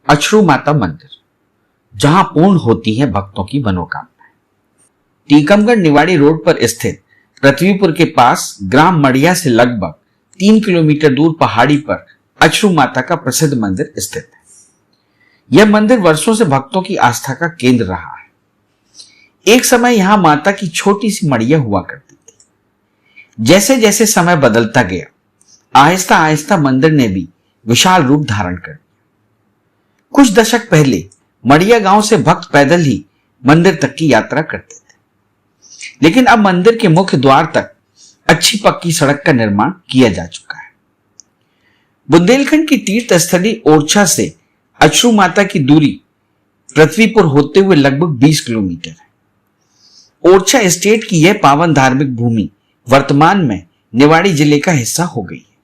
अचरू माता मंदिर, जहां पूर्ण होती है भक्तों की मनोकामनाएं। टीकमगढ़ निवाड़ी रोड पर स्थित पृथ्वीपुर के पास ग्राम मड़िया से लगभग 3 किलोमीटर दूर पहाड़ी पर अचरू माता का प्रसिद्ध मंदिर स्थित है। यह मंदिर वर्षों से भक्तों की आस्था का केंद्र रहा है। एक समय यहां माता की छोटी सी मड़िया हुआ करती थी। जैसे जैसे समय बदलता गया, आहिस्ता आहिस्ता मंदिर ने भी विशाल रूप धारण कर लिया। कुछ दशक पहले मड़िया गांव से भक्त पैदल ही मंदिर तक की यात्रा करते थे, लेकिन अब मंदिर के मुख्य द्वार तक अच्छी पक्की सड़क का निर्माण किया जा चुका है। बुंदेलखंड की तीर्थ स्थली ओरछा से अचरू माता की दूरी पृथ्वीपुर होते हुए लगभग 20 किलोमीटर है। ओरछा स्टेट की यह पावन धार्मिक भूमि वर्तमान में निवाड़ी जिले का हिस्सा हो गई है।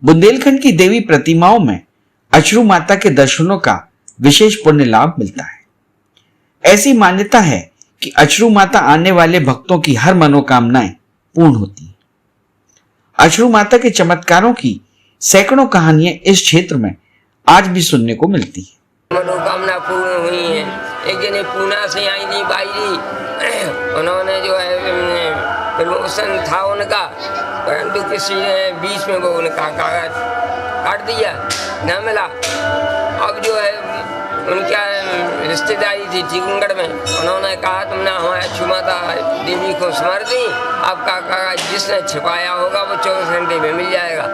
बुंदेलखंड की देवी प्रतिमाओं में अचरू माता के दर्शनों का विशेष पुण्य लाभ मिलता है। ऐसी मान्यता है कि अचरू माता आने वाले भक्तों की हर मनोकामनाएं पूर्ण होती है। अचरू माता के चमत्कारों की सैकड़ों कहानियां इस क्षेत्र में आज भी सुनने को मिलती है। मनोकामना पूर्ण हुई है। एक जने पूना से आई थी बाई जी, उन्होंने जो है प्रमोशन था उनका, परंतु किसी ने बीच में वो उनका कागज काट दिया, न मिला। अब जो है उनका रिश्तेदारी थी टीकमगढ़ में, उन्होंने कहा तुमने हमारे अचरू माता देवी को स्मर दी, आपका कागज जिसने छिपाया होगा वो 24 घंटे में मिल जाएगा।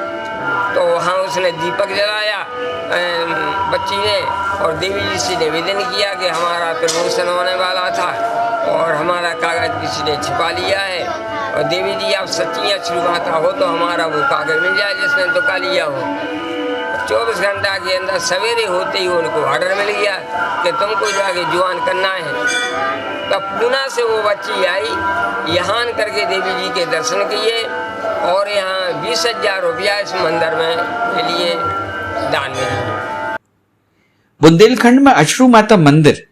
तो वहाँ उसने दीपक जलाया बच्ची ने, और देवी जी से निवेदन किया कि हमारा प्रमोशन होने वाला था और हमारा कागज किसी ने छिपा लिया है, और देवी जी आप सच्ची अचरू माता हो तो हमारा वो कागज मिल जाए जिसने दुका लिया हो। 24 घंटा के अंदर सवेरे होते ही उनको ऑर्डर मिल गया कि तुमको जाके जुआन करना है। तब पूना से वो बच्ची आई, यहाँ करके देवी जी के दर्शन किए और यहाँ 20,000 रुपया इस मंदिर में के लिए दान मिला। बुंदेलखंड में अचरू माता मंदिर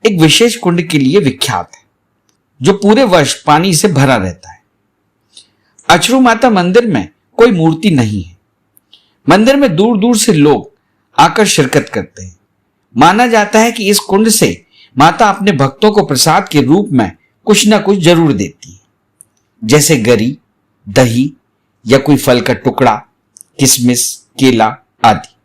एक विशेष कुंड के लिए विख्यात है, जो पूरे वर्ष पानी से भरा रहता है। अचरू माता मंदिर में कोई मूर्ति नहीं है। मंदिर में दूर दूर से लोग आकर शिरकत करते हैं। माना जाता है कि इस कुंड से माता अपने भक्तों को प्रसाद के रूप में कुछ न कुछ जरूर देती है, जैसे गरी, दही या कोई फल का टुकड़ा, किशमिश, केला आदि।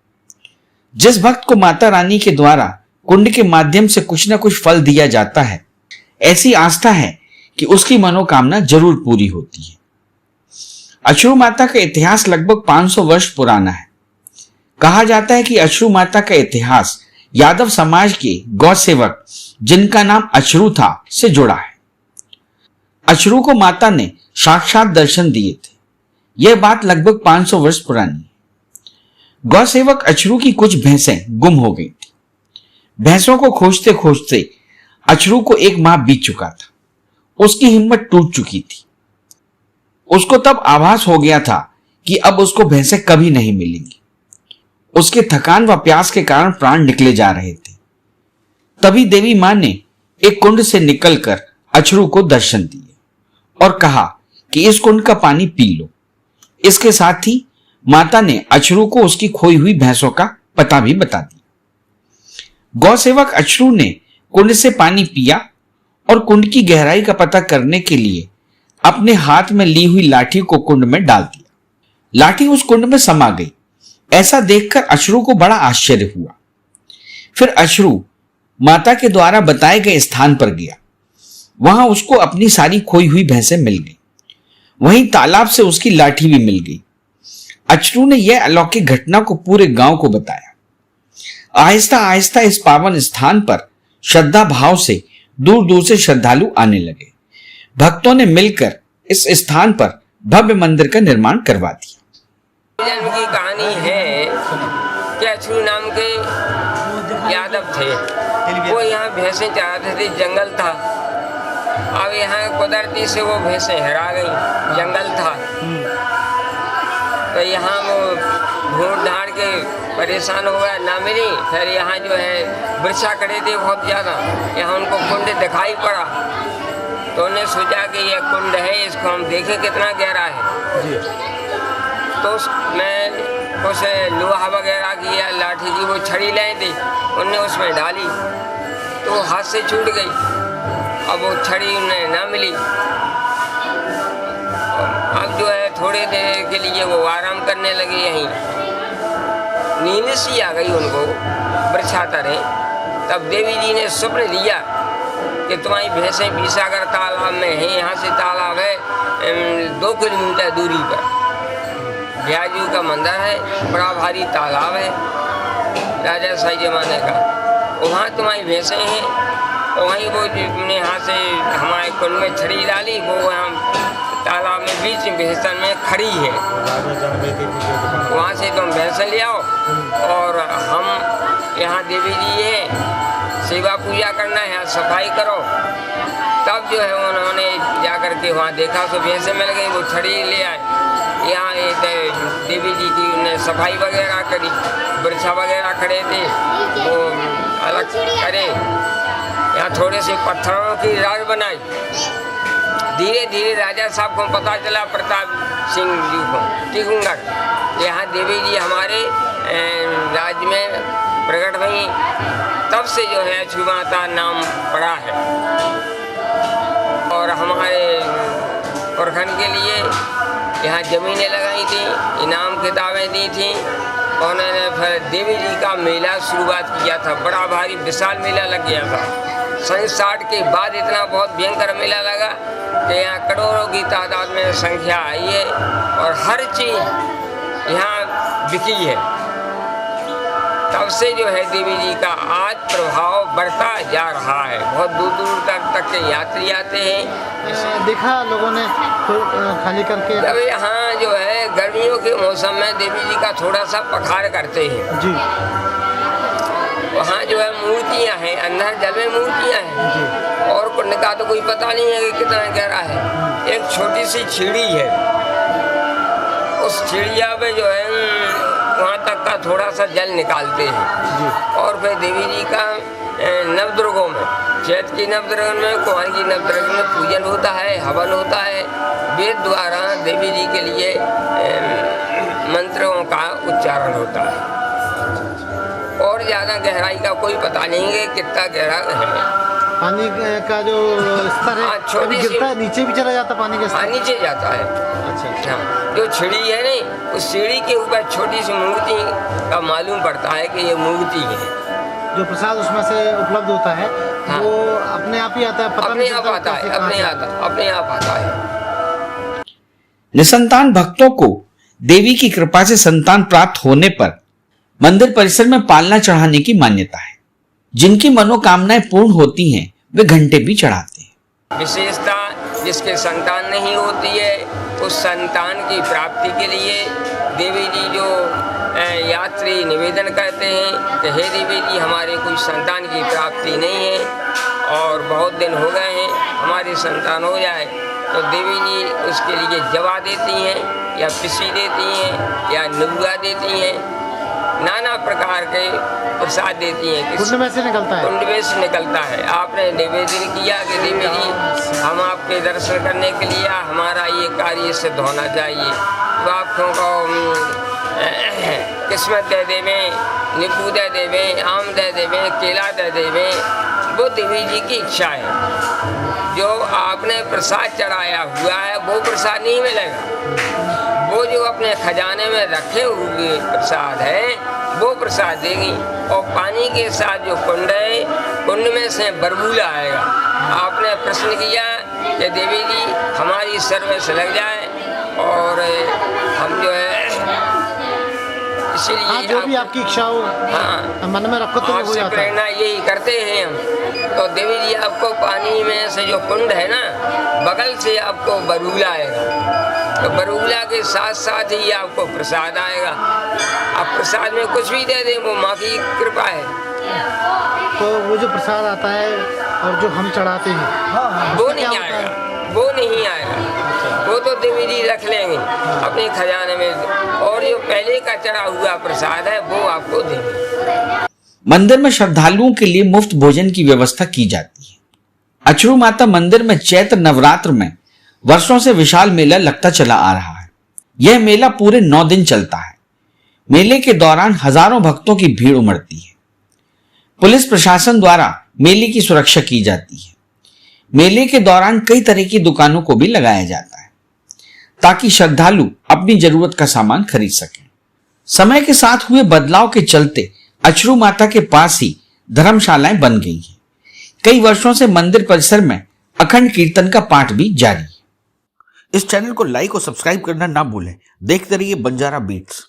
जिस भक्त को माता रानी के द्वारा कुंड के माध्यम से कुछ न कुछ फल दिया जाता है, ऐसी आस्था है कि उसकी मनोकामना जरूर पूरी होती है। अचरू माता का इतिहास लगभग 500 वर्ष पुराना है। कहा जाता है कि अचरू माता का इतिहास यादव समाज के गौ सेवक, जिनका नाम अचरू था, से जुड़ा है। अचरू को माता ने साक्षात दर्शन दिए थे। यह बात लगभग 500 वर्ष पुरानी है। गौ सेवक अचरू की कुछ भैंसें गुम हो गई थी। भैंसों को खोजते खोजते अचरू को 1 माह बीत चुका था। उसकी हिम्मत टूट चुकी थी। उसको तब आभास हो गया था कि अब उसको भैंसें कभी नहीं मिलेंगी। उसके थकान व प्यास के कारण प्राण निकले जा रहे थे। तभी देवी मां ने एक कुंड से निकलकर अचरू को दर्शन दिए और कहा कि इस कुंड का पानी पी लो। इसके साथ ही माता ने अचरू को उसकी खोई हुई भैंसों का पता भी बता दिया। गौसेवक अचरू ने कुंड से पानी पिया और कुंड की गहराई का पता करने के लिए अपने हाथ में ली हुई लाठी को कुंड में डाल दिया। लाठी उस कुंड में समा गई। ऐसा देखकर अचरू को बड़ा आश्चर्य हुआ। फिर अचरू माता के द्वारा बताए गए स्थान पर गया। वहां उसको अपनी सारी खोई हुई भैंसें मिल गई। वहीं तालाब से उसकी लाठी भी मिल गई। अचरू ने यह अलौकिक घटना को पूरे गांव को बताया। आहिस्ता आहिस्ता इस पावन स्थान पर श्रद्धा भाव से दूर दूर से श्रद्धालु आने लगे। भक्तों ने मिलकर इस स्थान पर भव्य मंदिर का निर्माण करवा दिया। जन्म की कहानी है कि अचरू नाम के यादव थे। वो यहाँ भैंसें चराते थे, जंगल था। अब यहाँ कुदरती से वो भैंसें हरा गई, जंगल था। तो यहाँ वो ढूंढ ढांड के परेशान हो गया, ना मिली। फिर यहाँ जो है वृक्षा खड़े थे बहुत ज़्यादा, यहाँ उनको कुंड दिखाई पड़ा। तो उन्हें सोचा कि यह कुंड है, इसको हम देखें कितना गहरा है। तो उसमें कुछ लोहा वगैरह की या लाठी की वो छड़ी लाई थी, उनने उसमें डाली तो हाथ से छूट गई। अब वो छड़ी उन्हें ना मिली। अब जो है थोड़े देर के लिए वो आराम करने लगे, यहीं नींद सी आ गई उनको बरछाता रहे। तब देवी जी ने स्वप्न दिया कि तुम्हारी भैंसें विसागर तालाब में हैं, यहाँ से तालाब है 2 किलोमीटर दूरी पर। ब्याजू का मंदिर है, बड़ा भारी तालाब है राजा शाही जमाने का, वहाँ तुम्हारी भैंसें हैं। और वहीं वो तुमने यहाँ से हमारे कुंड में छड़ी डाली, वो वहाँ तालाब में बीच भैंसन में खड़ी है, वहाँ से तुम भैंसें ले आओ और हम यहाँ देवी जी हैं, सेवा पूजा करना है, यहाँ सफाई करो। तब जो है उन्होंने जाकर के वहाँ देखा तो भैंसें मिल गई, वो छड़ी ले आए। यहाँ देवी जी की उन्हें सफाई वगैरह करी, वृक्षा वगैरह खड़े थे वो अलग करे, यहाँ थोड़े से पत्थरों की राज बनाई। धीरे धीरे राजा साहब को पता चला, प्रताप सिंह जी को, टिकुंगर यहाँ देवी जी हमारे राज्य में प्रकट हुई। तब से जो है अछू माता नाम पड़ा है। और हमारे प्रखंड के लिए यहाँ ज़मीनें लगाई थी, इनाम किताबें दी थी। उन्होंने फिर देवी जी का मेला शुरुआत किया था, बड़ा भारी विशाल मेला लग गया था। 60 के बाद इतना बहुत भयंकर मेला लगा कि यहाँ करोड़ों की तादाद में संख्या आई है और हर चीज़ यहाँ बिकी है। तब से जो है देवी जी का आज प्रभाव बढ़ता जा रहा है। बहुत दूर दूर तक के यात्री आते हैं। देखा लोगों ने खाली करके। जब यहाँ जो है गर्मियों के मौसम में देवी जी का थोड़ा सा पखार करते हैं जी। वहाँ जो है मूर्तियाँ हैं, अंदर जल में मूर्तियाँ हैं जी। और कुंड का तो कोई पता नहीं है कि कितना गहरा है। एक छोटी सी सीढ़ी है, उस सीढ़िया पे जो है वहाँ तक का थोड़ा सा जल निकालते हैं जी। और फिर देवी जी का नवदुर्गों में, चैत की नवदुर्गन में, कुमार की नवदुर्गन में पूजन होता है, हवन होता है। वेद द्वारा देवी जी के लिए मंत्रों का उच्चारण होता है। और ज़्यादा गहराई का कोई पता नहीं है कितना गहरा है। पानी का जो स्तर है छोटी गिरता है, नीचे भी चला जाता पानी का स्तर? नीचे जाता है। अच्छा, जो सीढ़ी है नहीं, उस सीढ़ी के ऊपर छोटी सी मूर्ति का मालूम पड़ता है कि ये मूर्ति है। जो प्रसाद उसमें से उपलब्ध होता है हाँ। वो अपने आप ही आता है, पता अपने आप आता है, अपने आप आता है। निसंतान भक्तों को देवी की कृपा से संतान प्राप्त होने पर मंदिर परिसर में पालना चढ़ाने की मान्यता है। जिनकी मनोकामनाएं पूर्ण होती हैं वे घंटे भी चढ़ाते हैं। विशेषता जिसके संतान नहीं होती है, उस संतान की प्राप्ति के लिए देवी जी जो यात्री निवेदन करते हैं कि हे देवी जी हमारे कोई संतान की प्राप्ति नहीं है और बहुत दिन हो गए हैं, हमारी संतान हो जाए, तो देवी जी उसके लिए जवा देती हैं या पिसी देती हैं या नुआ देती हैं, नाना प्रकार के प्रसाद देती हैं। कुंड में से निकलता है, कुंड में से निकलता है। आपने निवेदन किया कि देवी जी हम आपके दर्शन करने के लिए हमारा ये कार्य सिद्ध होना चाहिए, तो आपको किस्मत दे देवें, नींबू दे देवें, आम दे देवें, केला दे देवें, वो देवी जी की इच्छा है। जो आपने प्रसाद चढ़ाया हुआ है वो प्रसाद नहीं मिलेगा, वो जो अपने खजाने में रखे हुए प्रसाद है वो प्रसाद देगी। और पानी के साथ जो कुंड है, कुंड में से बरबूला आएगा। आपने प्रश्न किया कि देवी जी हमारी सर्विस लग जाए और हम जो है इसीलिए जो भी आपकी इच्छा हो हाँ मन में रखो तो हो जाता है। प्रेरणा यही करते हैं हम। तो देवी जी आपको पानी में से जो कुंड है ना, बगल से आपको बरूला आएगा, तो बरूला के साथ साथ ही आपको प्रसाद आएगा। आप प्रसाद में कुछ भी दे दें, वो माँ की कृपा है। तो वो जो प्रसाद आता है और जो हम चढ़ाते हैं वो नहीं आएगा, वो नहीं आएगा, वो तो देवी जी रख लेंगे अपने खजाने में, और जो पहले का चढ़ा हुआ प्रसाद है वो आपको देंगे। मंदिर में श्रद्धालुओं के लिए मुफ्त भोजन की व्यवस्था की जाती है। अचरू माता मंदिर में चैत्र नवरात्र में वर्षों से विशाल मेला लगता चला आ रहा है। यह मेला पूरे 9 दिन चलता है। मेले के दौरान हजारों भक्तों की भीड़ उमड़ती है। पुलिस प्रशासन द्वारा मेले की सुरक्षा की जाती है। मेले के दौरान कई तरह की दुकानों को भी लगाया जाता है ताकि श्रद्धालु अपनी जरूरत का सामान खरीद सकें। समय के साथ हुए बदलाव के चलते अचरू माता के पास ही धर्मशालाएं बन गई हैं। कई वर्षों से मंदिर परिसर में अखंड कीर्तन का पाठ भी जारी है। इस चैनल को लाइक और सब्सक्राइब करना ना भूलें। देखते रहिए बंजारा बीट्स।